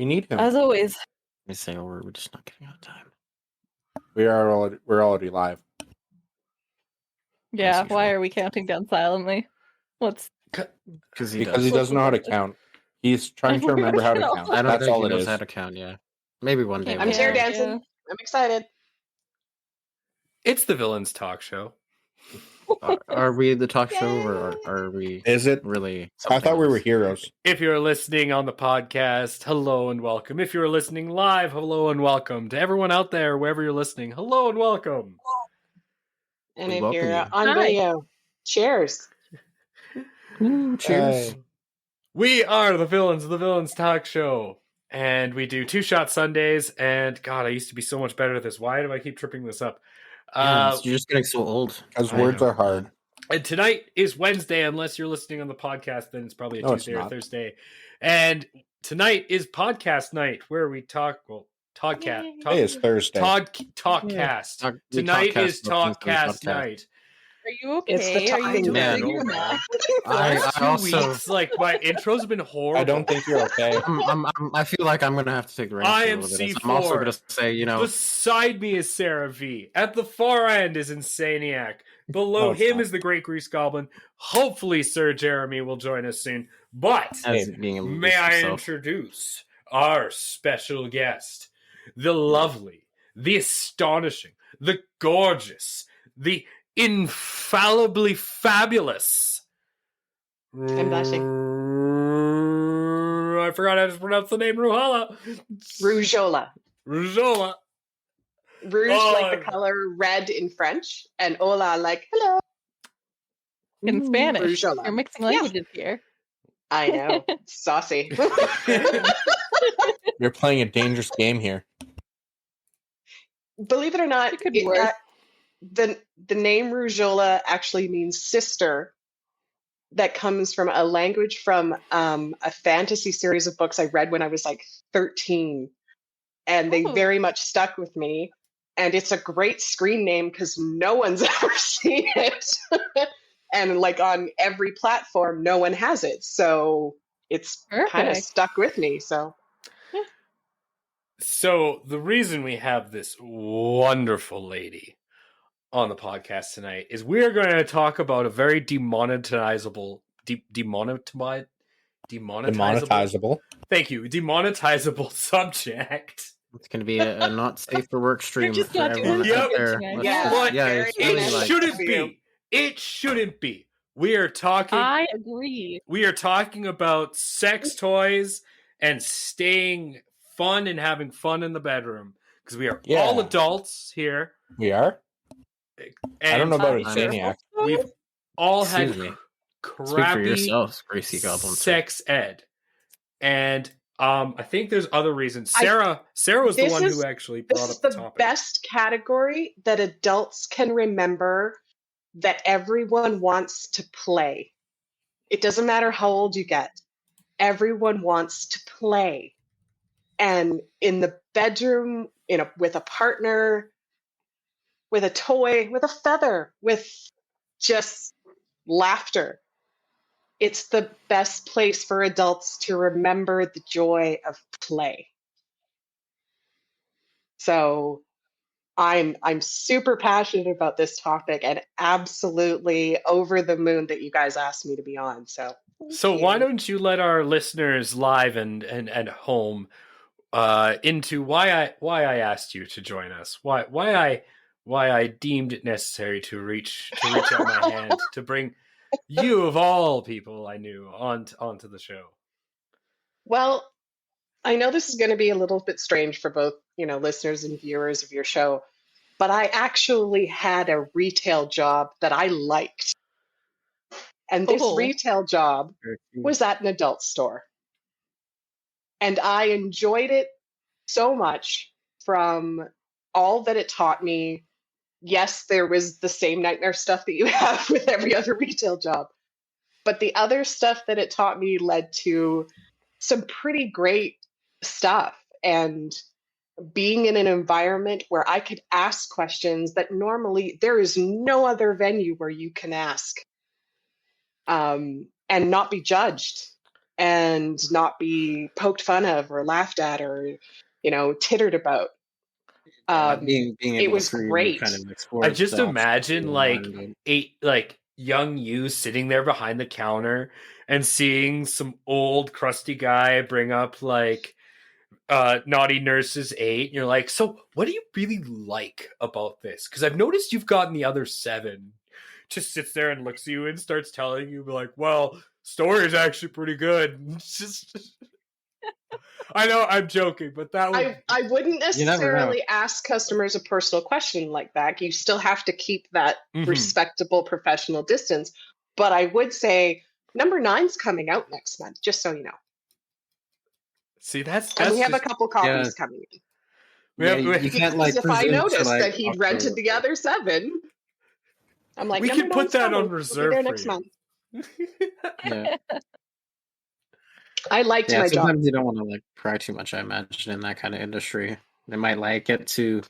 We need him. As always. I say, we're just not getting out of time. We're already live. Yeah, why are we counting down silently? Because he doesn't know how to count. He's trying to remember how to count. I don't That's think all he it knows is. how to count, yeah. Maybe one day. I'm chair dancing. I'm excited. It's the Villains Talk Show. Are we the talk show, or are we? Is it really? I thought we were heroes. If you're listening on the podcast, hello and welcome. If you're listening live, hello and welcome. To everyone out there, wherever you're listening, hello and welcome. And if you're on video, cheers. Ooh, cheers. We are the Villains of the Villains Talk Show. And we do 2-shot Sundays. And God, I used to be so much better at this. Why do I keep tripping this up? You're just getting so old. Because words are hard. And tonight is Wednesday, unless you're listening on the podcast, then it's probably a Tuesday or Thursday. And tonight is podcast night, where we talk. Well, Toddcast. Today is Thursday. Talkcast. Tonight is Talkcast night. Are you okay? It's the talking man. I also weeks, like my intros have been horrible. I don't think you're okay. I feel like I'm gonna have to take the reins. I am C4. I'm also gonna say, beside me is Sara V. At the far end is Insanieac. Below him is the Great Grease Goblin. Hopefully, Sir Jeremy will join us soon. But may I introduce our special guest, the lovely, the astonishing, the gorgeous, the infallibly fabulous. I'm blushing. I forgot how to pronounce the name. Rujholla. Rujholla. Rujholla. Rouge like the color red in French, and hola like hello in Spanish. Rujholla. You're mixing languages here. I know. Saucy. You're playing a dangerous game here. Believe it or not, it could be worse. The name Rujholla actually means sister. That comes from a language from a fantasy series of books I read when I was like 13. And they very much stuck with me. And it's a great screen name because no one's ever seen it. And like on every platform, no one has it. So it's kind of stuck with me. So, yeah. So the reason we have this wonderful lady on the podcast tonight is we're going to talk about a very demonetizable. Thank you. Demonetizable subject. It's going to be a not safe for work stream for everyone out there. It shouldn't be. It shouldn't be. We are talking. I agree. We are talking about sex toys and staying fun and having fun in the bedroom because we are all adults here. We are. And I don't know about Insanieac. We've all had crappy sex ed, and I think there's other reasons. Sarah was the one who actually brought up the topic. This is the best category that adults can remember that everyone wants to play. It doesn't matter how old you get. Everyone wants to play. And in the bedroom, with a partner, with a toy, with a feather, with just laughter. It's the best place for adults to remember the joy of play. So I'm super passionate about this topic and absolutely over the moon that you guys asked me to be on. So why don't you let our listeners live and at home into why I asked you to join us, why I deemed it necessary to reach out my hand to bring you of all people I knew onto the show. Well, I know this is going to be a little bit strange for both, listeners and viewers of your show, but I actually had a retail job that I liked. And this retail job was at an adult store. And I enjoyed it so much from all that it taught me. Yes, there was the same nightmare stuff that you have with every other retail job. But the other stuff that it taught me led to some pretty great stuff. And being in an environment where I could ask questions that normally there is no other venue where you can ask and not be judged and not be poked fun of or laughed at or, tittered about. Being it able was to freely great. kind of explore. I just stuff imagine in like environment. young you sitting there behind the counter and seeing some old crusty guy bring up like Naughty Nurses 8, and you're like, so what do you really like about this? Because I've noticed you've gotten the other 7. Just sits there and looks at you and starts telling you like, well, story is actually pretty good. It's just I know I'm joking, but that would I wouldn't You never know. necessarily ask customers a personal question like that. You still have to keep that Mhm. respectable professional distance. But I would say number 9's coming out next month, just so you know. See, that's And we have just, a couple copies coming in. You can't Because if I presume to, noticed like, that he'd offer- rented the other 7, I'm like, we number can put 9's that coming. on It'll be reserve there for next you. month. Yeah. I liked my job. Sometimes you don't want to like pry too much, I imagine, in that kind of industry. They might like get to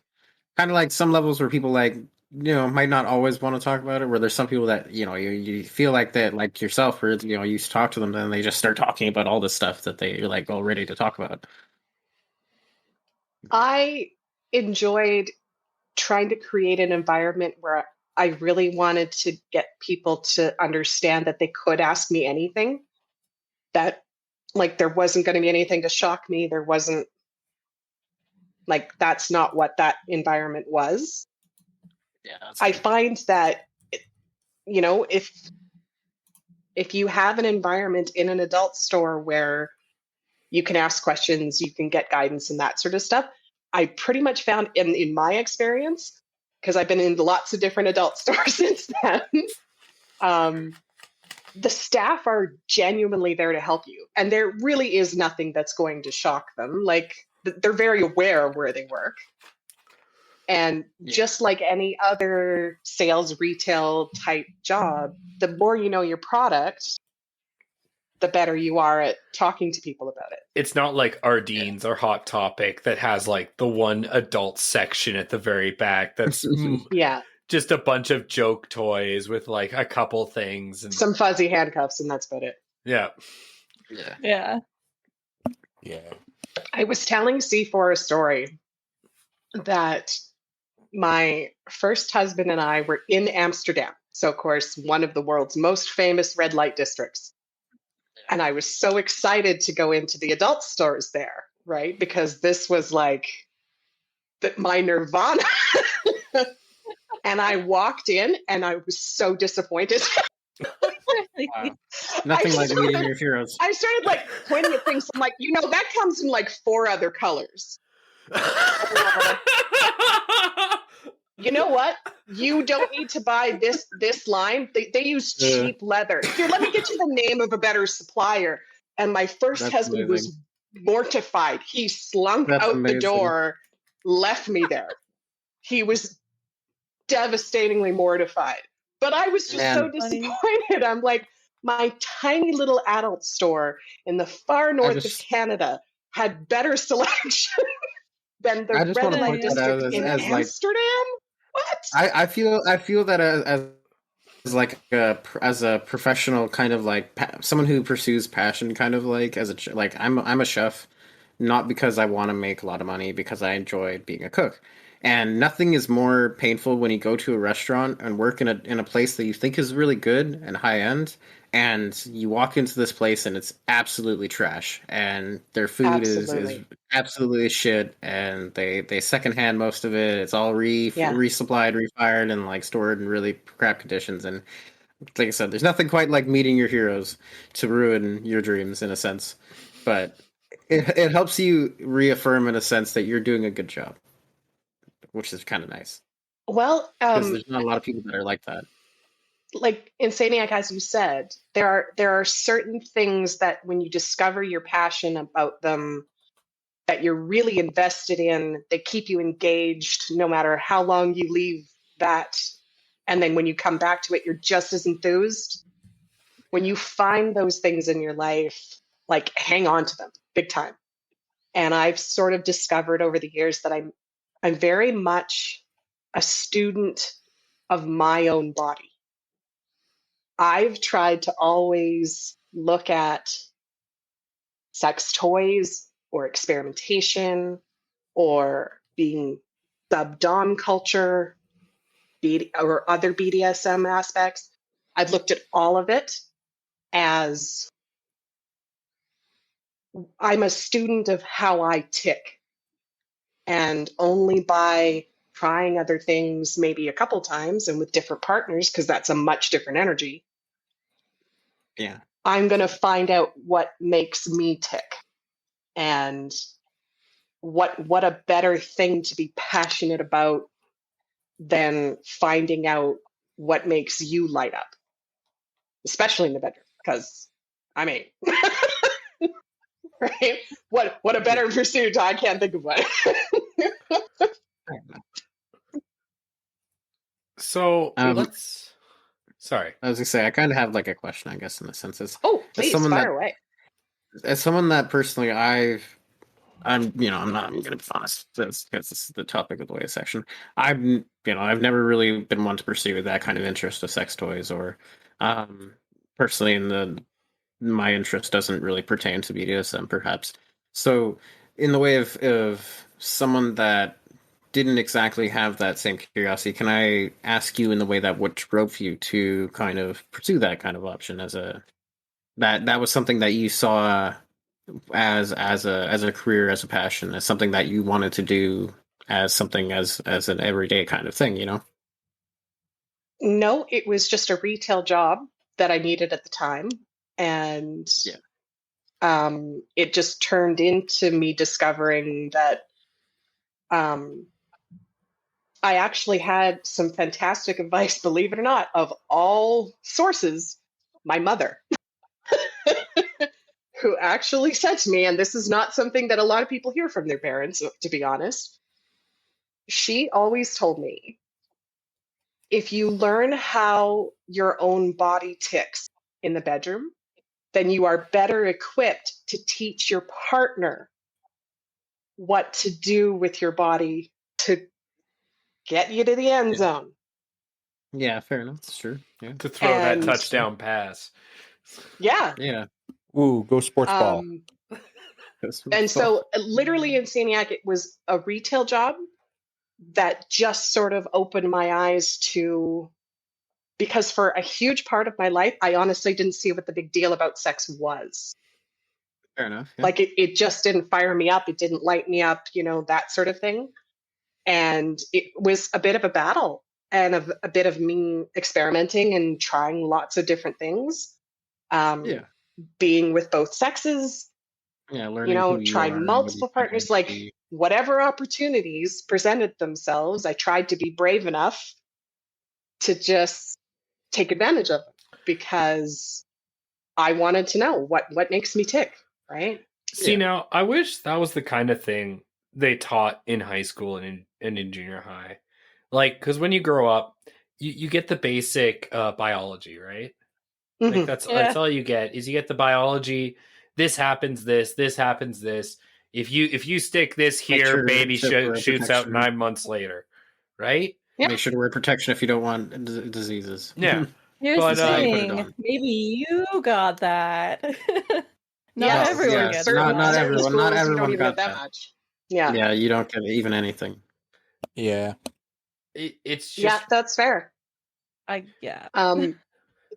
kind of like some levels where people like, might not always want to talk about it, where there's some people that, you feel like that, like yourself, where, you used to talk to them, then they just start talking about all this stuff that they're like all ready to talk about. I enjoyed trying to create an environment where I really wanted to get people to understand that they could ask me anything, that like there wasn't going to be anything to shock me. There wasn't like, that's not what that environment was. Yeah. I find that, if you have an environment in an adult store where you can ask questions, you can get guidance and that sort of stuff, I pretty much found in my experience, because I've been in lots of different adult stores since then, the staff are genuinely there to help you. And there really is nothing that's going to shock them. Like, they're very aware of where they work. And just like any other sales retail type job, the more you know your product, the better you are at talking to people about it. It's not like Ardene's or Hot Topic that has like the one adult section at the very back that's Yeah. just a bunch of joke toys with like a couple things and Some fuzzy handcuffs, and that's about it. yeah. I was telling C4 a story that my first husband and I were in Amsterdam. So, of course, one of the world's most famous red light districts. And I was so excited to go into the adult stores there, right? Because this was like my nirvana. And I walked in and I was so disappointed. Wow. Nothing like meeting your heroes. I started like pointing at things. I'm like, that comes in like 4 other colors. You know what? You don't need to buy this line. They use cheap leather. Here, let me get you the name of a better supplier. And my first husband was mortified. He slunk out the door, left me there. He was devastatingly mortified. But I was just so disappointed. I'm like, my tiny little adult store in the far north of Canada had better selection than the red light district in Amsterdam. What? I feel that as like as a professional kind of like someone who pursues passion, kind of like I'm a chef, not because I want to make a lot of money, because I enjoy being a cook. And nothing is more painful when you go to a restaurant and work in a place that you think is really good and high end, and you walk into this place and it's absolutely trash, and their food is absolutely shit, and they secondhand most of it. It's all resupplied, refired, and like stored in really crap conditions. And like I said, there's nothing quite like meeting your heroes to ruin your dreams in a sense, but it helps you reaffirm in a sense that you're doing a good job, which is kind of nice. Well, because there's not a lot of people that are like that. Like Insanieac, as you said, there are certain things that when you discover your passion about them, that you're really invested in, they keep you engaged no matter how long you leave that. And then when you come back to it, you're just as enthused. When you find those things in your life, like hang on to them big time. And I've sort of discovered over the years that I'm very much a student of my own body. I've tried to always look at sex toys or experimentation or being sub-dom culture or other BDSM aspects. I've looked at all of it as I'm a student of how I tick. And only by trying other things maybe a couple times and with different partners, because that's a much different energy. Yeah. I'm going to find out what makes me tick and what a better thing to be passionate about than finding out what makes you light up, especially in the bedroom. Because, I mean, right? What a better pursuit. I can't think of one. So let's. Sorry, I was gonna say I kind of have like a question, I guess, in the sense is. Please fire away. As someone that personally I'm not gonna be honest because this is the topic of the latest section. I've never really been one to pursue that kind of interest of sex toys or personally my interest doesn't really pertain to BDSM perhaps. So in the way of someone that didn't exactly have that same curiosity, can I ask you in the way that what drove you to kind of pursue that kind of option as that was something that you saw as a career, as a passion, as something that you wanted to do as something as an everyday kind of thing, No, it was just a retail job that I needed at the time. And it just turned into me discovering that I actually had some fantastic advice, believe it or not, of all sources, my mother, who actually said to me, and this is not something that a lot of people hear from their parents, to be honest. She always told me, if you learn how your own body ticks in the bedroom, then you are better equipped to teach your partner what to do with your body to get you to the end zone. Yeah, fair enough. That's true. Yeah. To throw that touchdown pass. Yeah. Yeah. Ooh, go sports ball. And so literally Insanieac, it was a retail job that just sort of opened my eyes to, because for a huge part of my life, I honestly didn't see what the big deal about sex was. Fair enough. Yeah. Like it just didn't fire me up. It didn't light me up, that sort of thing. And it was a bit of a battle and a bit of me experimenting and trying lots of different things. Being with both sexes, learning trying multiple partners, like whatever opportunities presented themselves, I tried to be brave enough to just take advantage of them because I wanted to know what makes me tick, right? See, now I wish that was the kind of thing they taught in high school and in junior high. Like, because when you grow up, you get the basic biology, right? Mm-hmm. Like that's all you get is you get the biology. This happens. This happens. This. If you stick this here, baby shoots out 9 months later, right? Yeah. Make sure to wear protection if you don't want diseases. Yeah. Here's the thing. Maybe you got that. Not everyone gets that. Not everyone. Not everyone got that much. Yeah. Yeah, you don't get even anything. Yeah. It's just that's fair.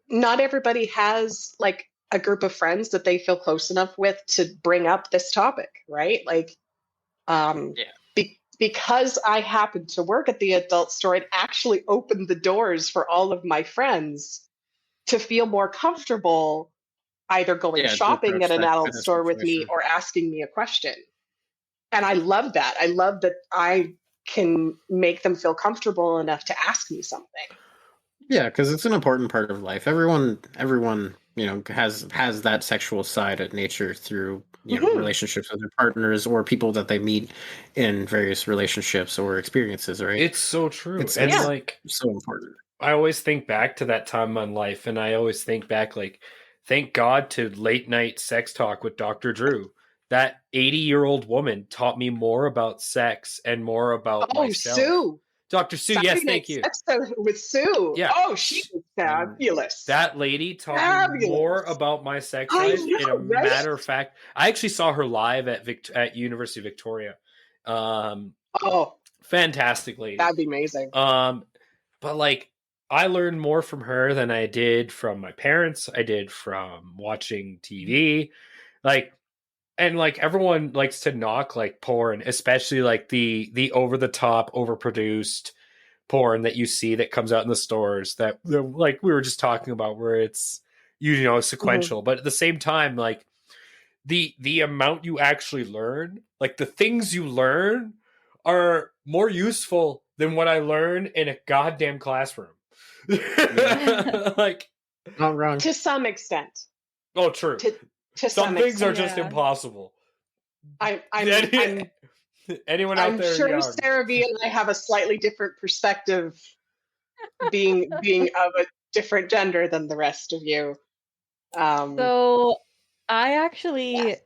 Not everybody has like a group of friends that they feel close enough with to bring up this topic, right? Like, because I happened to work at the adult store, it actually opened the doors for all of my friends to feel more comfortable either going shopping at an adult store with me or asking me a question. And I love that. I love that I can make them feel comfortable enough to ask me something. Yeah, because it's an important part of life. Everyone, has that sexual side of nature through relationships with their partners or people that they meet in various relationships or experiences. Right? It's so true. It's like so important. I always think back to that time in life, and I always think back, like, thank God to late night sex talk with Dr. Drew. That 80-year-old woman taught me more about sex and more about myself. Sue. Dr. Sue, Saturday yes, thank Night you. Episode with Sue. Yeah. Oh, she was fabulous. That lady taught me more about my sex life. In a matter of fact, I actually saw her live at University of Victoria. Fantastic lady. That'd be amazing. But like, I learned more from her than I did from my parents. I did from watching TV. Like, and like everyone likes to knock like porn, especially like the over the top, overproduced porn that you see that comes out in the stores that like we were just talking about, where it's sequential, but at the same time, like the amount you actually learn, like the things you learn are more useful than what I learn in a goddamn classroom. Like, not wrong to some extent. Oh, true. To some things are just impossible. Anyone out there? I'm sure Sarah V and I have a slightly different perspective, being of a different gender than the rest of you. So, I actually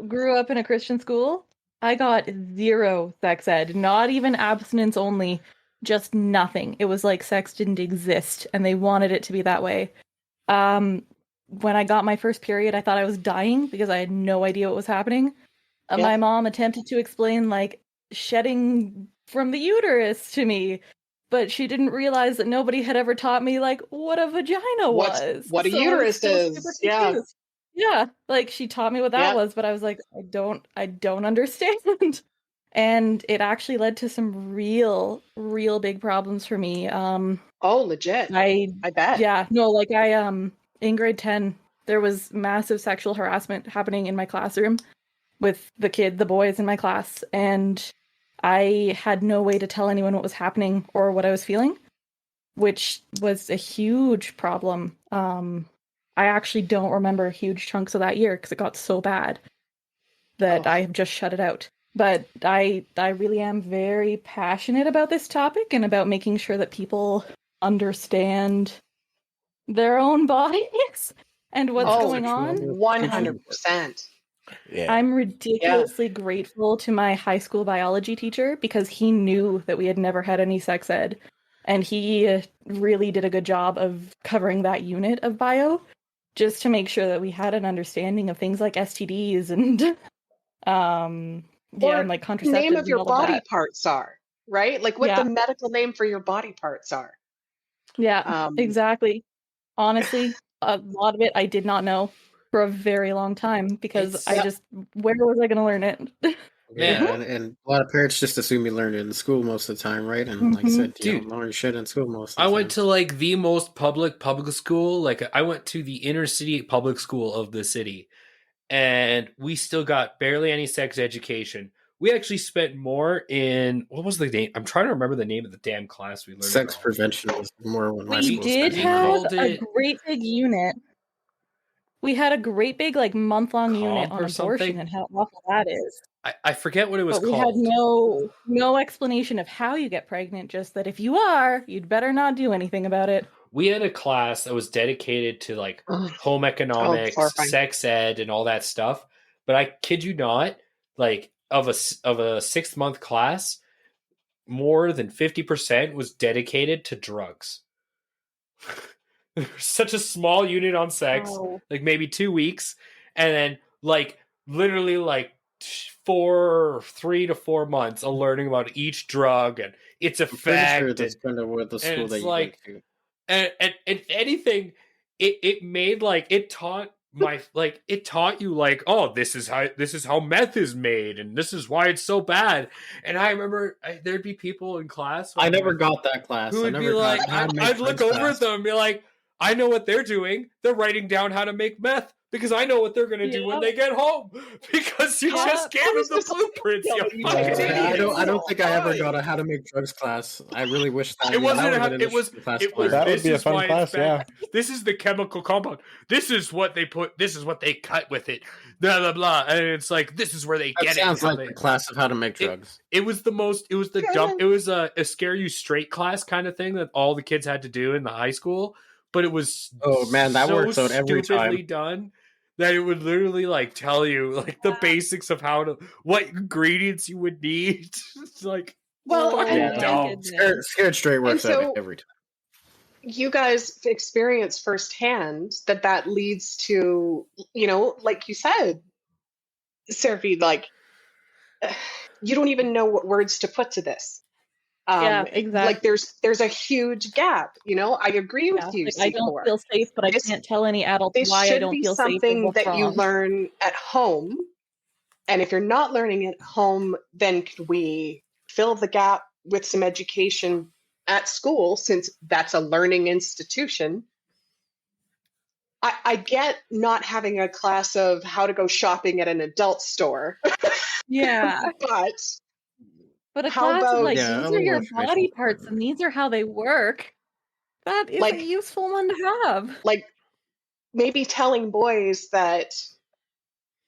grew up in a Christian school. I got 0 sex ed, not even abstinence only, just nothing. It was like sex didn't exist, and they wanted it to be that way. When I got my first period, I thought I was dying because I had no idea what was happening. My mom attempted to explain like shedding from the uterus to me, but she didn't realize that nobody had ever taught me like what a vagina was. What a uterus is. Yeah, like she taught me what that was, but I was like, I don't understand. And it actually led to some real big problems for me. Legit. I bet. Yeah, no, like in grade 10, there was massive sexual harassment happening in my classroom with the boys in my class, and I had no way to tell anyone what was happening or what I was feeling, which was a huge problem. I actually don't remember huge chunks of that year because it got so bad that I have just shut it out. But I really am very passionate about this topic and about making sure that people understand their own bodies and what's going on. 100%. Yeah. I'm ridiculously grateful to my high school biology teacher because he knew that we had never had any sex ed, and he really did a good job of covering that unit of bio just to make sure that we had an understanding of things like STDs and and like contraceptives. Name of your and body parts are, right? Like what the medical name for your body parts are. Yeah, exactly. Honestly, a lot of it I did not know for a very long time because where was I going to learn it? And a lot of parents just assume you learn it in school most of the time, right? And like I said, you don't learn shit in school most of the time. I went to like the most public school. Like I went to the inner city public school of the city, and we still got barely any sex education. We actually spent more in, what was the name? I'm trying to remember the name of the damn class we learned. Sex prevention was more when my school. We did have a great big unit. We had a great big like month-long unit on abortion and how awful that is. I forget what it was called. We had no explanation of how you get pregnant, just that if you are, you'd better not do anything about it. We had a class that was dedicated to like home economics, sex ed, and all that stuff. But I kid you not, like of a 6-month class, more than 50% was dedicated to drugs. Such a small unit on sex, like maybe 2 weeks, and then like literally like 3 to 4 months of learning about each drug and its effect. Sure that's kind of what the school that you like, went to. And if anything, it made like it taught you like, oh, this is how meth is made, and this is why it's so bad. And I remember there'd be people in class. I never got that class. Who would be like, I'd look over at them and be like, I know what they're doing. They're writing down how to make meth because I know what they're going to do when they get home. Because you just gave them the blueprints. I don't think I ever got a how to make drugs class. I really wish that it wasn't. That would be a fun class. Yeah. This is the chemical compound. This is what they put. This is what they cut with it. Blah blah blah. And it's like this is where they get it. Sounds like the class of how to make drugs. It was the most. It was the dumb. It was a scare you straight class kind of thing that all the kids had to do in the high school. But it was that works out every time. Done that it would literally like tell you like the basics of what ingredients you would need. It's like Well, scared straight works out every time. You guys experience firsthand that leads to, like you said, Seraphy, like, you don't even know what words to put to this. Yeah, exactly. Like there's a huge gap. I agree with you. Like, I don't feel safe, but I can't tell any adult why I don't feel safe. This should be something that you learn at home. And if you're not learning at home, then could we fill the gap with some education at school, since that's a learning institution? I get not having a class of how to go shopping at an adult store. Yeah. But a class of like, these are your body parts and these are how they work. That is a useful one to have. Like, maybe telling boys that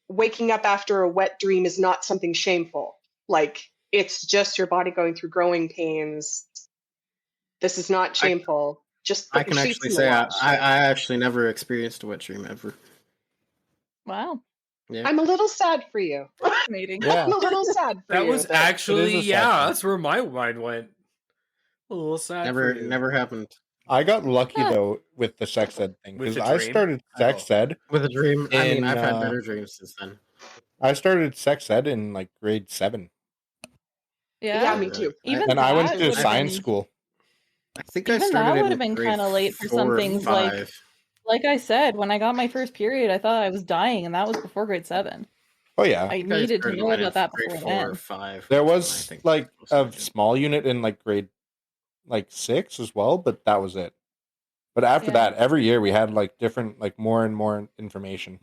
waking up after a wet dream is not something shameful. Like, it's just your body going through growing pains. This is not shameful. I can actually say I actually never experienced a wet dream ever. Wow. Yeah. I'm a little sad for you. Yeah. I'm a little sad for you. That was actually, that's where my mind went. A little sad for you. Never happened. I got lucky though with the sex ed thing because I started sex ed with a dream. I mean, I've had better dreams since then. I started sex ed in like grade 7. Yeah, me too. And I went to science school. I think I started. That would have been kind of late for some things. Like I said, when I got my first period, I thought I was dying, and that was before grade 7. Oh yeah, I needed to know about that before 4 or 5. There was like a small unit in like grade 6 as well, but that was it. But after that, every year we had like different, like more and more information.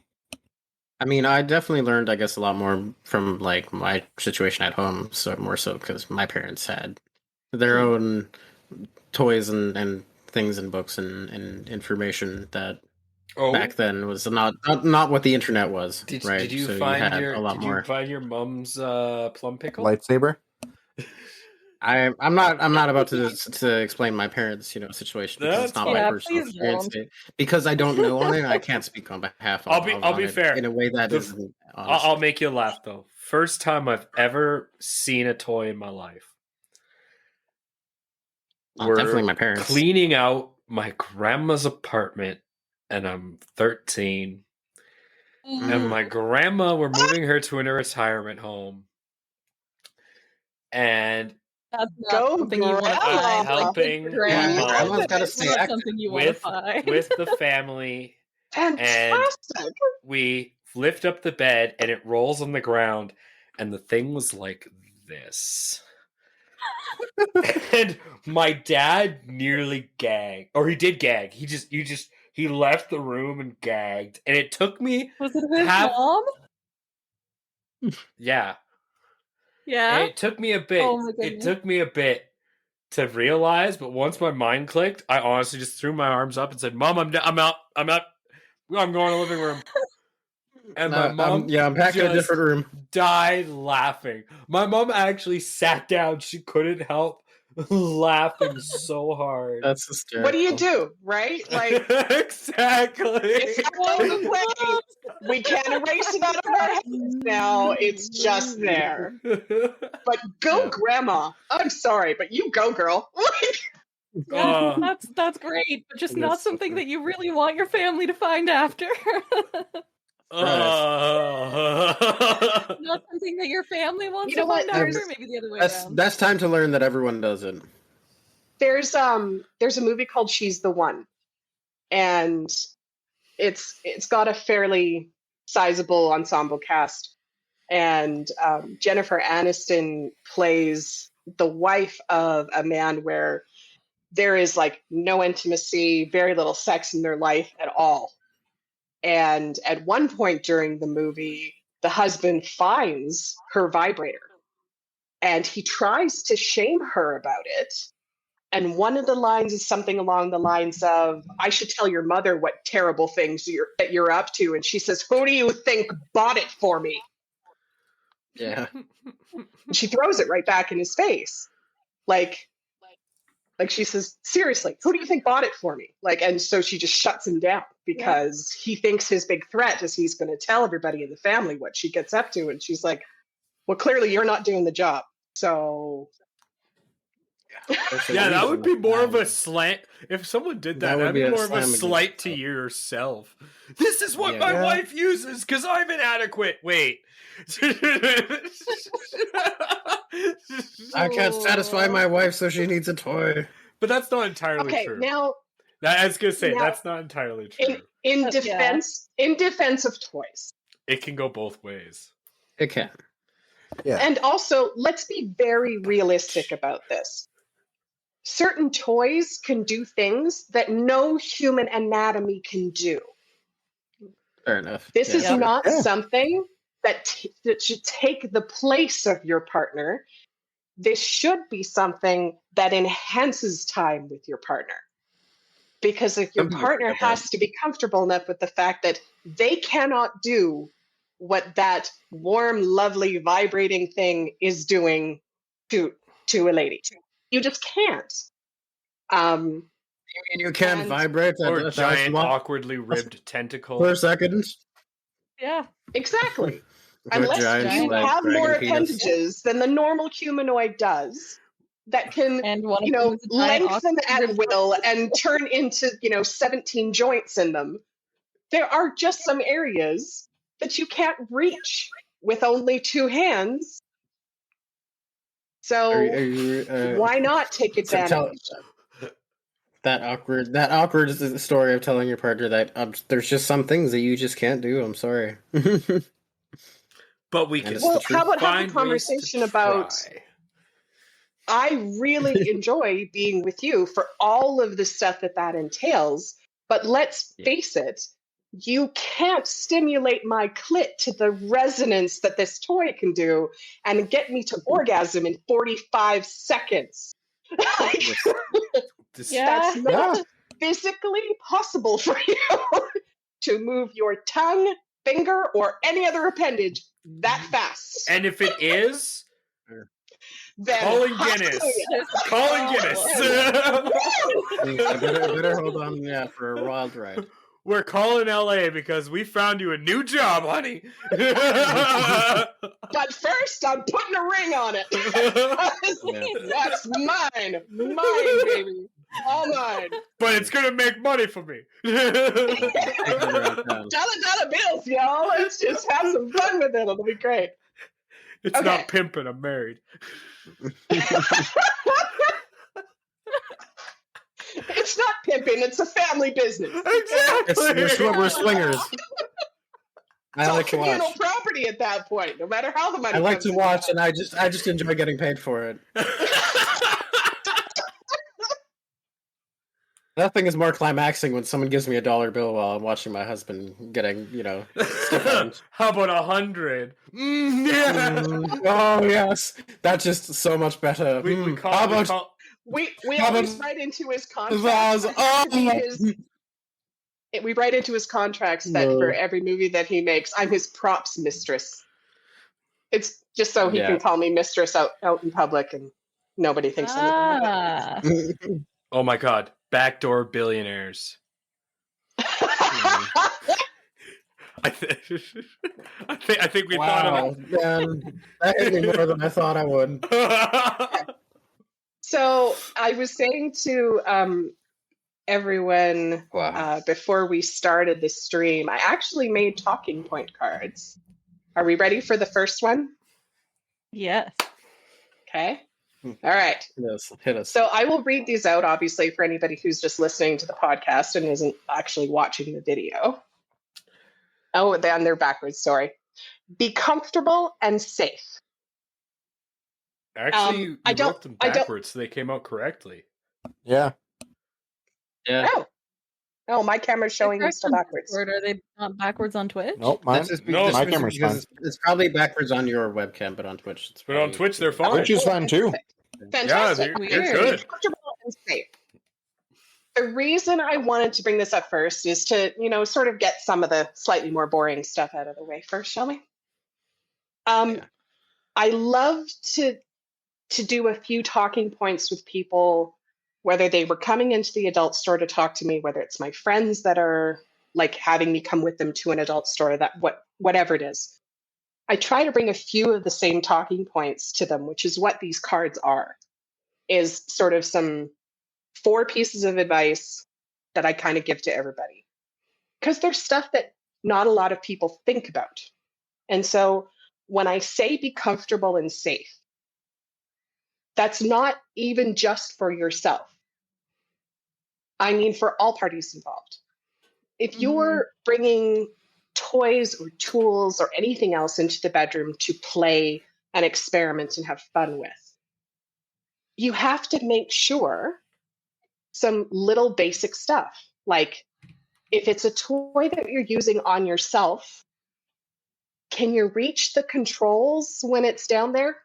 I mean, I definitely learned, I guess, a lot more from like my situation at home. So more so because my parents had their own toys and things and books and information that back then was not what the internet was. Did you find your mom's plum pickle lightsaber? I'm not about to explain my parents' situation because it's not my personal experience. Because I don't know on it, I can't speak on behalf of. I'll be fair in a way that isn't. I'll make you laugh though. First time I've ever seen a toy in my life. We're definitely my parents cleaning out my grandma's apartment, and I'm 13. And my grandma, we're moving her to a retirement home, and that's not something you want to buy. Helping grandma's got to stay with the family. Fantastic. And we lift up the bed, and it rolls on the ground, and the thing was like this. And my dad nearly gagged, or he did gag. He left the room and gagged, and it took me. Was it his mom? Yeah. Yeah. And it took me a bit. It took me a bit to realize, but once my mind clicked, I honestly just threw my arms up and said, "Mom, I'm out. I'm going to the living room." And my mom, I'm back in a different room. Died laughing. My mom actually sat down. She couldn't help laughing so hard. That's hysterical. What do you do, right? Like exactly. It goes away. We can't erase it out of our heads now. It's just there. But go, Grandma. I'm sorry, but you go, girl. That's great, but just not something that you really want your family to find after. Not something that your family wants to find after. Maybe the other way around. That's time to learn that everyone does it. There's a movie called She's the One, and it's got a fairly sizable ensemble cast, and Jennifer Aniston plays the wife of a man where there is like no intimacy, very little sex in their life at all. And at one point during the movie, the husband finds her vibrator and he tries to shame her about it. And one of the lines is something along the lines of, "I should tell your mother what terrible things that you're up to." And she says, "Who do you think bought it for me?" Yeah. And she throws it right back in his face. Like she says, "Seriously, who do you think bought it for me?" And so she just shuts him down because he thinks his big threat is he's going to tell everybody in the family what she gets up to. And she's like, "Well, clearly you're not doing the job. So Yeah, that would be more of a slant. If someone did that, that'd be more of a slight to yourself. This is what my wife uses because I'm inadequate. Wait. I can't satisfy my wife, so she needs a toy. But that's not entirely true. Now, I was gonna say that's not entirely true. In defense of toys, it can go both ways. It can. Yeah. And also, let's be very realistic about this. Certain toys can do things that no human anatomy can do. Fair enough. This is not something that should take the place of your partner. This should be something that enhances time with your partner. Because if your partner has to be comfortable enough with the fact that they cannot do what that warm, lovely, vibrating thing is doing to a lady. You just can't. You can't vibrate or giant, awkwardly ribbed tentacle per second. Yeah, exactly. Unless you have more appendages than the normal humanoid does, that can lengthen at will and turn into 17 joints in them. There are just some areas that you can't reach with only 2 hands. So why not take advantage? That awkward story of telling your partner that there's just some things that you just can't do. I'm sorry. But we can. Well, how about have a conversation about? I really enjoy being with you for all of the stuff that entails. But let's face it, you can't stimulate my clit to the resonance that this toy can do and get me to orgasm in 45 seconds. That's not physically possible for you to move your tongue, finger, or any other appendage that fast. And if it is, then calling Guinness. Calling Guinness. better hold on for a wild ride. We're calling LA because we found you a new job, honey. But first, I'm putting a ring on it. That's mine. Mine, baby. All mine. But it's going to make money for me. $1 bills, y'all. Let's just have some fun with it. It'll be great. It's not pimping. I'm married. It's not pimping. It's a family business. Exactly. We're swingers. I like to watch. It's communal property at that point, no matter how the money. I like to watch, and I just enjoy getting paid for it. Nothing is more climaxing when someone gives me a $1 bill while I'm watching my husband getting, How about 100? Yeah. Oh yes, that's just so much better. We always write into his contracts. We write into his contracts that for every movie that he makes, I'm his props mistress. It's just so he can call me mistress out in public and nobody thinks anything of it. Oh my god. Backdoor billionaires. I think we thought of it. That hit me more than I thought I would. So I was saying to everyone before we started the stream, I actually made talking point cards. Are we ready for the first one? Yes. Okay. All right. Yes, hit us. So I will read these out, obviously, for anybody who's just listening to the podcast and isn't actually watching the video. Oh, they're backwards. Sorry. Be comfortable and safe. Actually, you wrote them backwards, so they came out correctly. Yeah. Yeah. Oh, my camera's showing me still backwards. Are they not backwards on Twitch? Nope, my camera's fine. It's probably backwards on your webcam, but on Twitch. But on Twitch, they're fine. Twitch is fine too. Fantastic. Yeah, they're good. Comfortable and safe. The reason I wanted to bring this up first is to, sort of get some of the slightly more boring stuff out of the way first, shall we? I love to do a few talking points with people, whether they were coming into the adult store to talk to me, whether it's my friends that are like having me come with them to an adult store, whatever it is. I try to bring a few of the same talking points to them, which is what these cards are. is sort of some 4 pieces of advice that I kind of give to everybody. Because there's stuff that not a lot of people think about. And so when I say be comfortable and safe, that's not even just for yourself. I mean, for all parties involved. If you're bringing toys or tools or anything else into the bedroom to play and experiment and have fun with, you have to make sure some little basic stuff. Like if it's a toy that you're using on yourself, can you reach the controls when it's down there?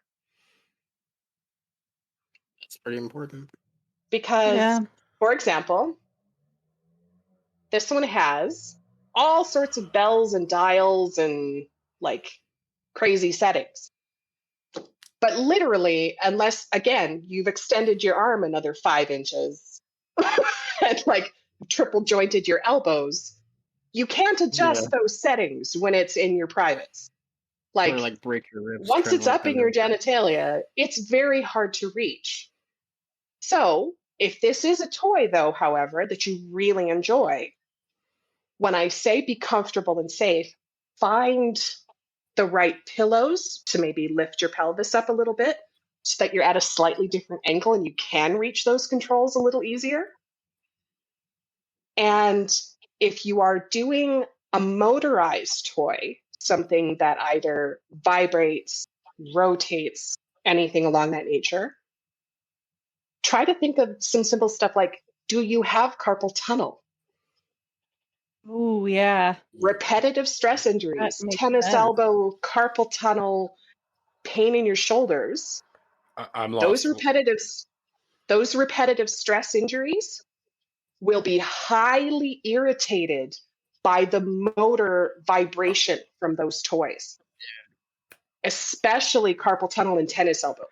That's pretty important. Because, for example, this one has all sorts of bells and dials and like crazy settings. But literally, unless, again, you've extended your arm another 5 inches and like triple jointed your elbows, you can't adjust those settings when it's in your privates. Or like break your ribs. Once it's up in your genitalia, it's very hard to reach. So if this is a toy, though, however, that you really enjoy, when I say be comfortable and safe, find the right pillows to maybe lift your pelvis up a little bit so that you're at a slightly different angle and you can reach those controls a little easier. And if you are doing a motorized toy, something that either vibrates, rotates, anything along that nature, try to think of some simple stuff like, do you have carpal tunnel? Oh, yeah. Repetitive stress injuries, tennis elbow, carpal tunnel, pain in your shoulders. I'm lost. Those repetitive stress injuries will be highly irritated by the motor vibration from those toys, especially carpal tunnel and tennis elbow.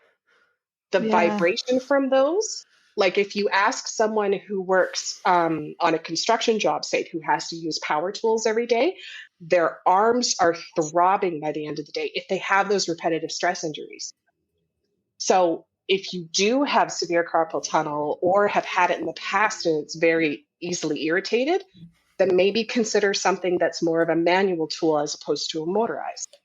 The vibration from those, like if you ask someone who works on a construction job site who has to use power tools every day, their arms are throbbing by the end of the day if they have those repetitive stress injuries. So if you do have severe carpal tunnel or have had it in the past and it's very easily irritated, then maybe consider something that's more of a manual tool as opposed to a motorized.